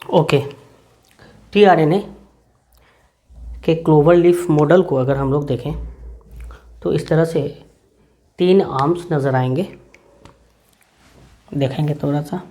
Okay, tRNA के clover leaf model को अगर हम लोग देखें तो इस तरह से 3 आर्म्स नज़र आएंगे, देखेंगे थोड़ा सा।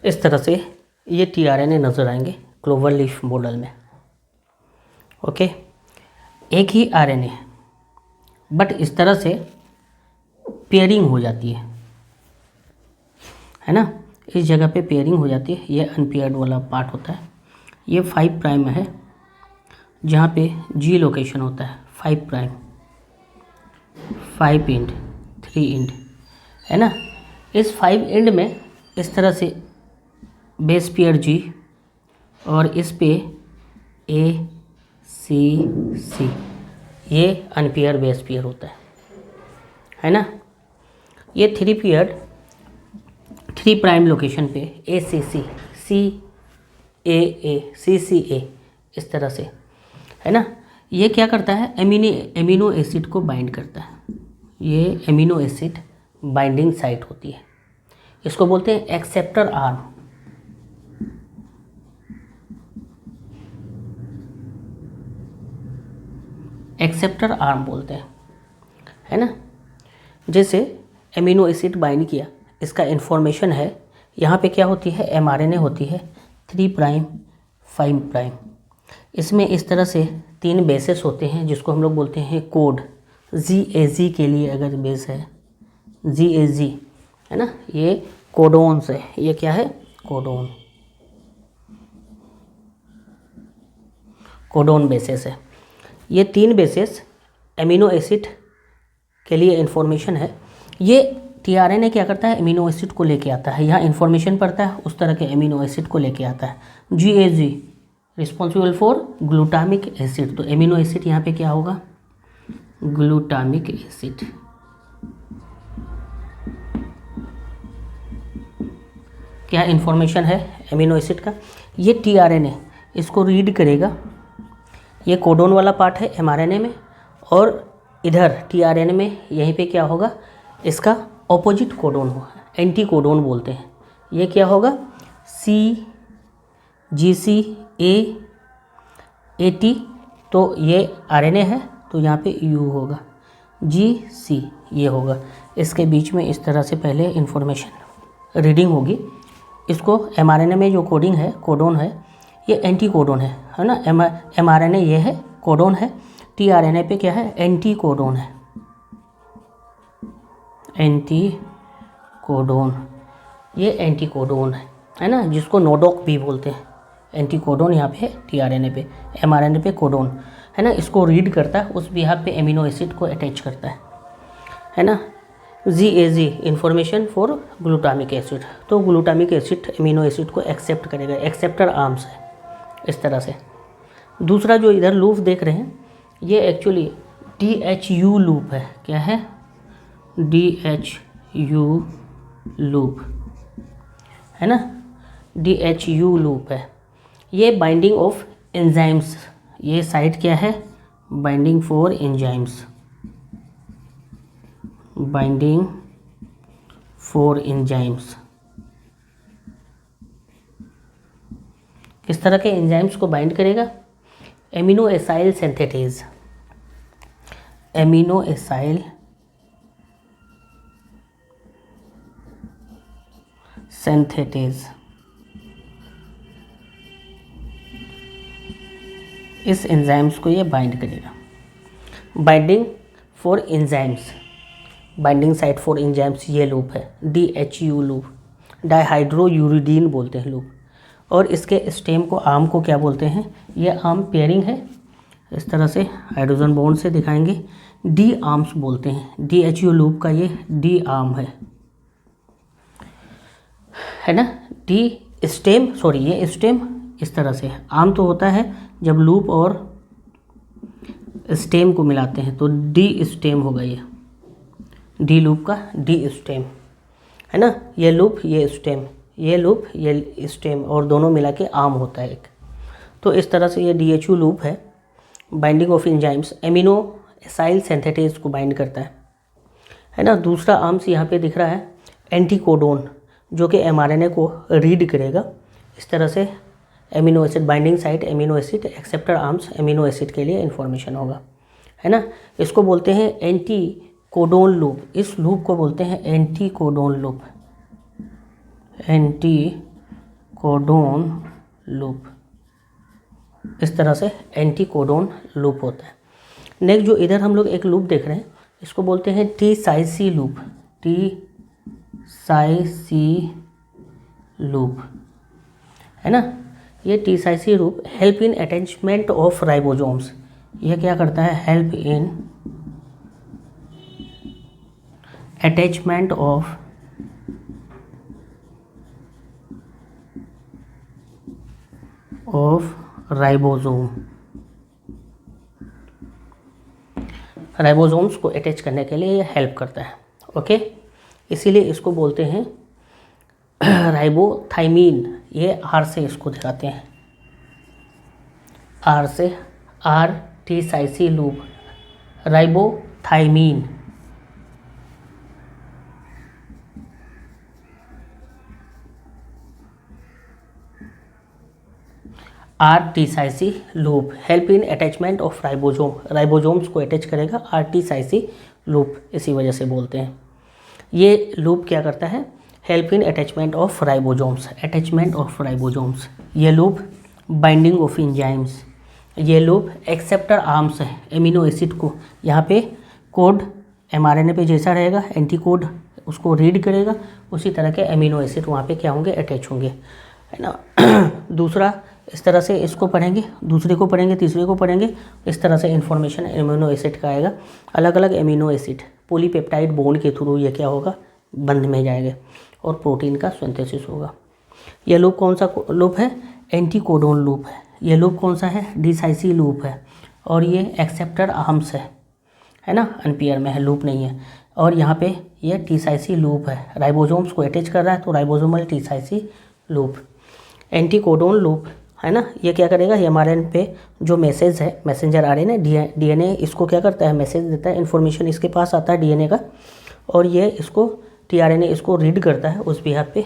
इस तरह से ये टीआरएनए नज़र आएंगे क्लोवर लीफ मॉडल में। ओके, एक ही आरएनए बट इस तरह से पेयरिंग हो जाती है ना, इस जगह पे पेयरिंग हो जाती है। ये अनपेयर्ड वाला पार्ट होता है। ये 5 प्राइम है जहाँ पे जी लोकेशन होता है 5 प्राइम, 5 एंड 3 एंड, है ना। इस 5 एंड में इस तरह से बेस पेयर जी और इस पे ए सी सी, ये अनपेयर बेस पेयर होता है ना। ये 3 पेयर 3 प्राइम लोकेशन पे ए सी सी, सी ए सी सी ए, इस तरह से, है ना। ये क्या करता है, एमिनो एसिड को बाइंड करता है। ये एमिनो एसिड बाइंडिंग साइट होती है, इसको बोलते हैं एक्सेप्टर आर्म। एक्सेप्टर आर्म बोलते हैं, है ना। जैसे एमिनो एसिड बाइंड किया, इसका इन्फॉर्मेशन है, यहाँ पे क्या होती है, एमआरएनए होती है 3 प्राइम 5 प्राइम। इसमें इस तरह से 3 बेसेस होते हैं जिसको हम लोग बोलते हैं कोड। जी के लिए अगर बेस है जी, है ना, ये कोडोन्स है। ये क्या है, कोडोन बेसेस है। ये 3 बेसेस एमिनो एसिड के लिए इन्फॉर्मेशन है। ये टीआरएनए क्या करता है, एमिनो एसिड को लेके आता है, यहाँ इन्फॉर्मेशन पढ़ता है, उस तरह के एमिनो एसिड को लेके आता है। जी रिस्पॉन्सिबल फॉर ग्लूटामिक एसिड, तो एमिनो एसिड यहाँ पे क्या होगा, ग्लूटामिक एसिड। क्या इन्फॉर्मेशन है एमिनो एसिड का, ये टीआरएनए इसको रीड करेगा। ये कोडोन वाला पार्ट है एमआरएनए में, और इधर टीआरएनए में यहीं पे क्या होगा, इसका ऑपोजिट कोडोन होगा, एंटी कोडोन बोलते हैं। ये क्या होगा, सी जी सी ए टी, तो ये आरएनए है तो यहाँ पे यू होगा, जी सी ये होगा। इसके बीच में इस तरह से पहले इंफॉर्मेशन रीडिंग होगी। इसको एमआरएनए में जो कोडिंग है, कोडोन है, ये एंटी कोडोन है ना। एमआरएनए ये है, कोडोन है। टीआरएनए पे क्या है, एंटी कोडोन है, एंटी कोडोन। ये एंटी कोडोन है ना, जिसको नोडोक भी बोलते हैं। एंटी कोडोन यहाँ पे टीआरएनए पे, एमआरएनए पे कोडोन, है ना। इसको रीड करता है, उस बिहाफ पे एमिनो एसिड को अटैच करता है ना। जी इंफॉर्मेशन फॉर ग्लूटामिक एसिड, तो ग्लूटामिक एसिड एमिनो एसिड को एक्सेप्ट करेगा, एक्सेप्टर आर्म्स है इस तरह से। दूसरा जो इधर लूप देख रहे हैं, ये एक्चुअली DHU लूप है। क्या है, DHU लूप, है ना, DHU लूप है। ये बाइंडिंग ऑफ एंजाइम्स, ये साइट क्या है, binding for enzymes, binding for enzymes. किस तरह के एंजाइम्स को बाइंड करेगा, amino acyl synthetase, amino acyl synthetase. इस एंजाइम्स को ये बाइंड करेगा। Binding for enzymes, binding site for enzymes, ये लूप है DHU लूप, डाइहाइड्रोयूरिडीन बोलते हैं लूप। और इसके स्टेम को, आर्म को क्या बोलते हैं, ये आर्म पेयरिंग है, इस तरह से हाइड्रोजन बॉन्ड से दिखाएंगे, डी आर्म्स बोलते हैं। DHU लूप का ये डी आर्म है ना। डी स्टेम, सॉरी ये स्टेम, इस तरह से। आम तो होता है जब लूप और स्टेम को मिलाते हैं, तो डी स्टेम होगा ये, डी लूप का डी स्टेम, है ना। ये लूप ये स्टेम, ये लूप ये स्टेम, और दोनों मिला के आम होता है एक। तो इस तरह से ये DHU लूप है। Binding of enzymes, amino acyl synthetase को बाइंड करता है ना। दूसरा आर्म्स यहाँ पे दिख रहा है एंटीकोडोन, जो कि mRNA को रीड करेगा। इस तरह से amino acid binding site amino acid, acceptor arms amino acid के लिए इन्फॉर्मेशन होगा, है ना। इसको बोलते हैं एंटीकोडोन लूप, इस लूप को बोलते हैं एंटीकोडोन लूप, एंटीकोडोन लूप। इस तरह से एंटीकोडोन लूप होता है। नेक्स्ट जो इधर हम लोग एक लूप देख रहे हैं, इसको बोलते हैं टी-साइसी लूप, टी-साइसी लूप, है ना। ये T psi C loop help in attachment of ribosomes, यह क्या करता है, help in attachment of ribosome, ribosomes को अटैच करने के लिए ये हेल्प करता है। ओके, इसीलिए इसको बोलते हैं राइबोथाइमीन। ये आर से इसको दिखाते हैं, आर से, R T psi C loop, ribothymine. R T psi C loop help in attachment of ribosome, ribosomes को अटैच करेगा आर टी-साइसी लूप, इसी वजह से बोलते हैं। ये लूप क्या करता है, help in attachment of ribosomes, attachment of ribosomes. ये लूप बाइंडिंग ऑफ एंजाइम्स, ये लूप एक्सेप्टर आर्म्स है एमिनो एसिड को, यहाँ पे कोड mRNA पे जैसा रहेगा, एंटीकोड उसको रीड करेगा, उसी तरह के एमिनो एसिड वहाँ पे क्या होंगे, अटैच होंगे, है ना। दूसरा इस तरह से इसको पढ़ेंगे, दूसरे को पढ़ेंगे, तीसरे को पढ़ेंगे, इस तरह से इन्फॉर्मेशन एमिनो एसिड का आएगा। अलग अलग एमिनो एसिड पॉलीपेप्टाइड बॉन्ड के थ्रू ये क्या होगा, बंध में जाएंगे और प्रोटीन का सिंथेसिस होगा। ये लूप कौन सा लूप है, एंटीकोडोन लूप है। ये लूप कौन सा है, डी-साइसी लूप है, और ये एक्सेप्टर आर्म्स है ना, अनपेयर में है, लूप नहीं है। और यहाँ पे ये टी-साइसी लूप है, राइबोसोम्स को अटैच कर रहा है, तो राइबोसोमल टी-साइसी लूप। एंटीकोडोन लूप, है ना, ये क्या करेगा, ये mRNA पे जो मैसेज है, मैसेंजर RNA DNA, इसको क्या करता है, मैसेज देता है, इन्फॉर्मेशन इसके पास आता है DNA का, और ये इसको tRNA इसको रीड करता है, उस बिहाफ पे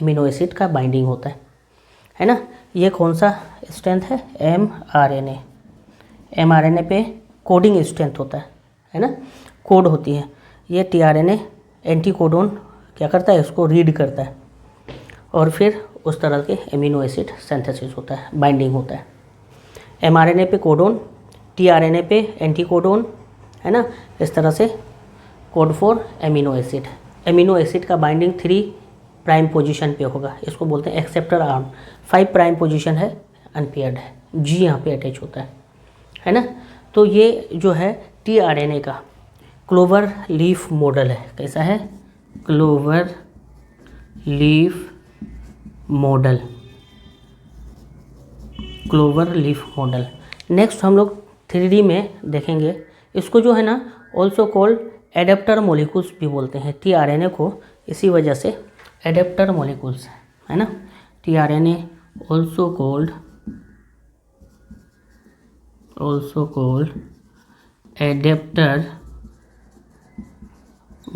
एमिनो एसिड का बाइंडिंग होता है ना। ये कौन सा स्ट्रेंथ है, mRNA पे कोडिंग स्ट्रेंथ होता है ना, कोड होती है। ये tRNA एंटीकोडोन क्या करता है, इसको रीड करता है, और फिर उस तरह के एमिनो एसिड सिंथेसिस होता है, बाइंडिंग होता है। mRNA पे कोडोन, tRNA पे एंटीकोडोन, है ना। इस तरह से code for amino acid. Amino acid का बाइंडिंग 3 प्राइम पोजीशन पे होगा, इसको बोलते हैं एक्सेप्टर आर्म। 5 प्राइम पोजीशन है, अनपेयर्ड है, G यहाँ पे अटैच होता है ना। तो ये जो है tRNA का क्लोवर लीफ मॉडल है, कैसा है, clover leaf model, clover leaf model. Next हम लोग 3D में देखेंगे, इसको जो है ना ऑल्सो कॉल्ड एडेप्टर मॉलिक्यूल्स भी बोलते हैं, tRNA को इसी वजह से एडेप्टर मॉलिक्यूल्स, है ना। tRNA also called adapter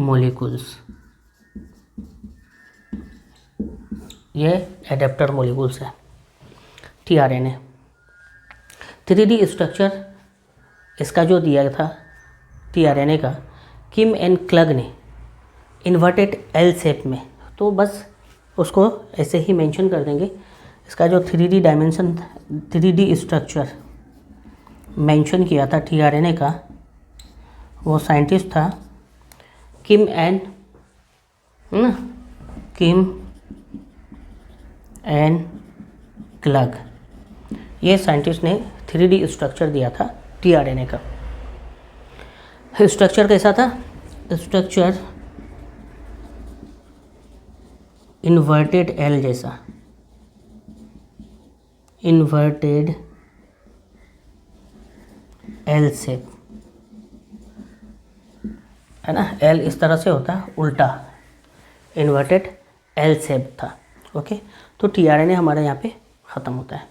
molecules, ये एडेप्टर मॉलिक्यूल्स है tRNA। 3D स्ट्रक्चर इसका जो दिया था tRNA का, किम एंड क्लग ने इन्वर्टेड L शेप में, तो बस उसको ऐसे ही मेंशन कर देंगे। इसका जो 3D dimension, 3D structure mention किया था tRNA का, वो साइंटिस्ट था किम एंड क्लग। ये साइंटिस्ट ने 3D स्ट्रक्चर दिया था tRNA का। स्ट्रक्चर कैसा था, स्ट्रक्चर इन्वर्टेड L जैसा, इन्वर्टेड एल शेप, है ना, एल इस तरह से होता है उल्टा, इन्वर्टेड एल शेप था। ओके, तो टीआरएनए हमारा यहाँ पे ख़त्म होता है।